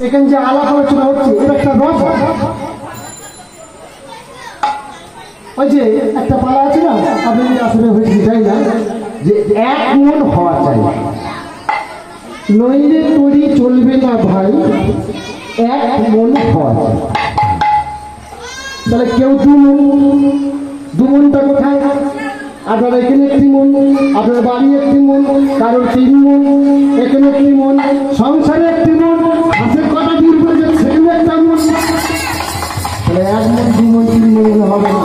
এখানে যে আলাপ আলোচনা হচ্ছে এটা একটা রস। ওই যে একটা পালা আছে না, আপনি আসলে হয়েছে যাই না, যে এক মন হওয়া চাই, নইলে তৈরি চলবে না ভাই, এক মন হওয়া চাই। তাহলে কেউ দু মনটা কোথায়? আপনার এখানে একটি মন, আপনার বাড়ি একটি মন, কারোর 3 মন, এখানে একটি মন, সংসারে একটি মন, হাতের কটা দূর করে যে সেখানে একটা মন। তাহলে 1 মন 2 মন 3 মন হবে না,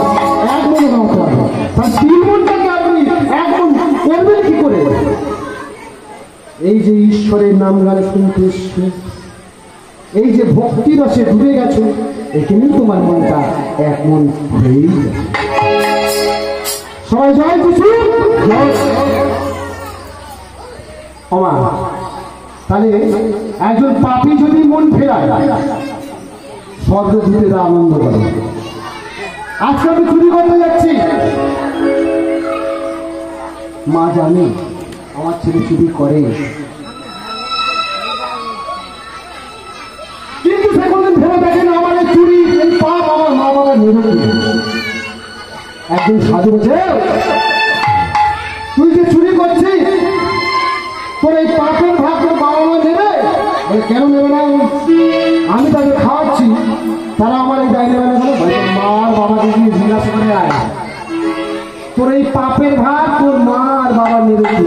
1 মন হতে হবে। তাহলে 3 মনটাকে আপনি 1 মন করবেন কি করে? এই যে ঈশ্বরের নাম গান শুনতে, এই যে ভক্তি রসে ডুবে গেছো, এখানেই তোমার মনটা 1 মন হয়েই যাবে। সবাই জয় কিছু ওমা। তাহলে একজন পাপী যদি মন ফেরায়, স্বর্গদূতেরা আনন্দ করে। আজকে আমি চুরি করতে যাচ্ছি, মা জানে আমার ছেলে চুরি করে, কিন্তু সে কোনদিন ভেবে দেখেন আমার এই চুরি, এই পাপ আমার মা বাবা নেবে। একদিন সাধু বলছে, তুই যে চুরি করছিস, তোর এই পাপের ভাগ তোর বাবা মা নেবে? কেন নেবে না? আমি তাদের খাওয়াচ্ছি, তারা আমার এই দায় নেবে না। মা আর বাবাকে গিয়ে জিজ্ঞাসা করে আয়, তোর এই পাপের ভাগ তোর মা আর বাবা নেবে কি?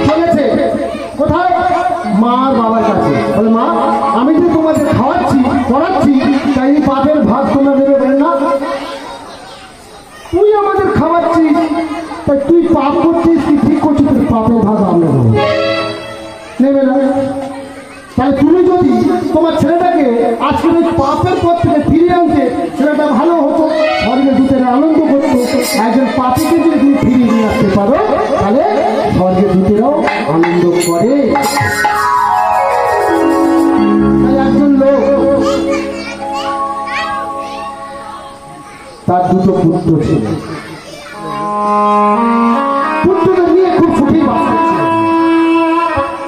চলেছে কোথায়? মা আর বাবার কাছে। বলে, মা আমি যে তোমাদের খাওয়াচ্ছি পড়াচ্ছি, তাই এই পাপের ভাগ তোমরা নেবে বলে না? তুই আমাদের খাওয়াচ্ছিস, তাই তুই পাপ করছিস কি ঠিক করছিস, তোর পাপের ভাগ আমরা নেবে না। তাই তুমি যদি তোমার ছেলেটাকে আজকের ওই পাপের পথ থেকে ফিরিয়ে আনতে, ছেলেটা ভালো হতো, স্বর্গের দূতেরা আনন্দ করতো। একজন পাপীকে যদি তুমি ফিরিয়ে নিয়ে আসতে পারো, তাহলে স্বর্গের দূতেরাও আনন্দ করে। একজন লোক, তার 2টো পুত্র ছিল, পুত্রদের নিয়ে খুব সুখী বাস করছিল,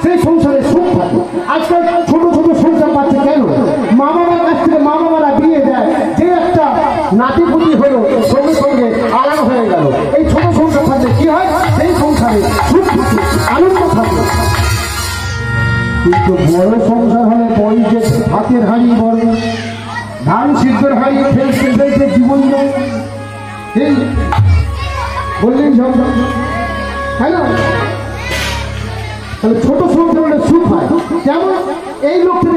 সেই সংসারে সুখ থাকে। আজকাল ছোট ছোট সংসার পাচ্ছে কেন? মা বাবার কাছ থেকে মা বাবারা বিয়ে দেয়, যে একটা নাতিপুতি হলো সঙ্গে সঙ্গে আলাদা হয়ে গেল। এই ছোট সংসার থাকলে কি হয়? সেই সংসারে সুখ থাকে, আনন্দ থাকে। কিন্তু বড় সংসার হলে বই যে হাতের হাড়ি বড়, ধান সিদ্ধর হারিয়ে ফেলতে ফেলতে জীবন বললেন ঝগড়া, তাই না? তাহলে ছোট সংসার হলে সুখ হয়। যেমন এই লোকটা